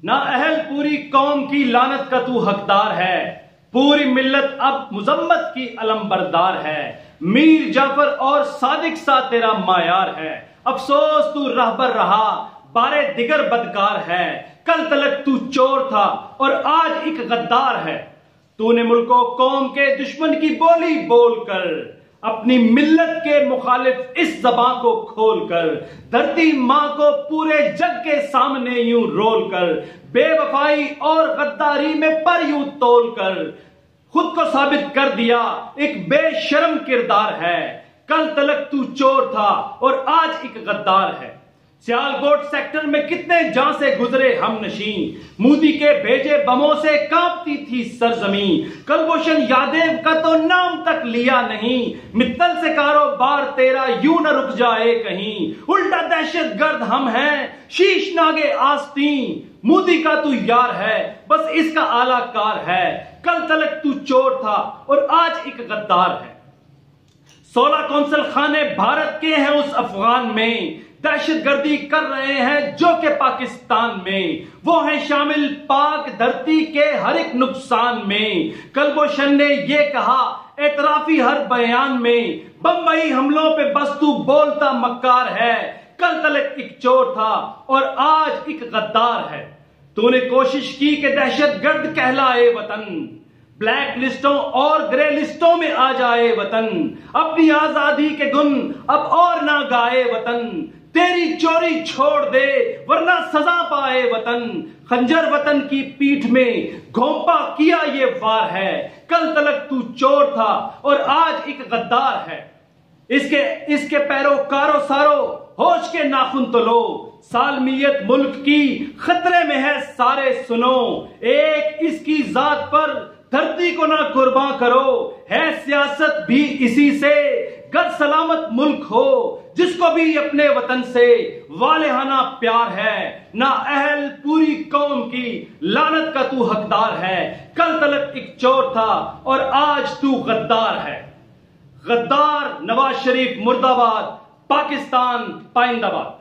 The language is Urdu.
نااہل پوری قوم کی لعنت کا تو حقدار ہے، پوری ملت اب مذمت کی علم بردار ہے، میر جعفر اور صادق سا تیرا معیار ہے، افسوس تو رہبر رہا بارے دیگر بدکار ہے، کل تلک تو چور تھا اور آج ایک غدار ہے، تو نے ملک و قوم کے دشمن کی بولی بول کر اپنی ملت کے مخالف اس زبان کو کھول کر دھرتی ماں کو پورے جگ کے سامنے یوں رول کر بے وفائی اور غداری میں پر یوں تول کر خود کو ثابت کر دیا ایک بے شرم کردار ہے، کل تلک تو چور تھا اور آج ایک غدار ہے۔ سیالکوٹ سیکٹر میں کتنے جاں سے گزرے ہم نشین، مودی کے بھیجے بموں سے کانپتی تھی سرزمین، کلبھوشن یادیو کا تو نام تک لیا نہیں، متل سے کاروبار تیرا یوں نہ رک جائے کہیں، الٹا دہشت گرد ہم ہیں شیش ناگے آستین، مودی کا تو یار ہے بس اس کا اعلیٰ کار ہے، کل تلک تو چور تھا اور آج ایک غدار ہے۔ 16 کونسل خانے بھارت کے ہیں اس افغان میں، دہشت گردی کر رہے ہیں جو کہ پاکستان میں، وہ ہیں شامل پاک دھرتی کے ہر ایک نقصان میں، کلبھوشن نے یہ کہا اعترافی ہر بیان میں، بمبئی حملوں پہ بس تو بولتا مکار ہے، کل تلک ایک چور تھا اور آج ایک غدار ہے، تو نے کوشش کی کہ دہشت گرد کہلائے وطن، بلیک لسٹوں اور گرے لسٹوں میں آ جائے وطن، اپنی آزادی کے گن اب اور نہ گائے وطن، تیری چوری چھوڑ دے ورنہ سزا پائے وطن، خنجر وطن کی پیٹھ میں گھونپا کیا یہ وار ہے، کل تلک تو چور تھا اور آج ایک غدار ہے، اس کے پیروکارو سارو ہوش کے ناخن تو لو، سالمیت ملک کی خطرے میں ہے سارے سنو، ایک اس کی ذات پر دھرتی کو نہ قرباں کرو، ہے سیاست بھی اسی سے گر سلامت ملک ہو، جس کو بھی اپنے وطن سے والہانہ پیار ہے، نااہل پوری قوم کی لعنت کا تو حقدار ہے، کل تلک ایک چور تھا اور آج تو غدار ہے۔ غدار نواز شریف مرد آباد، پاکستان پائند آباد۔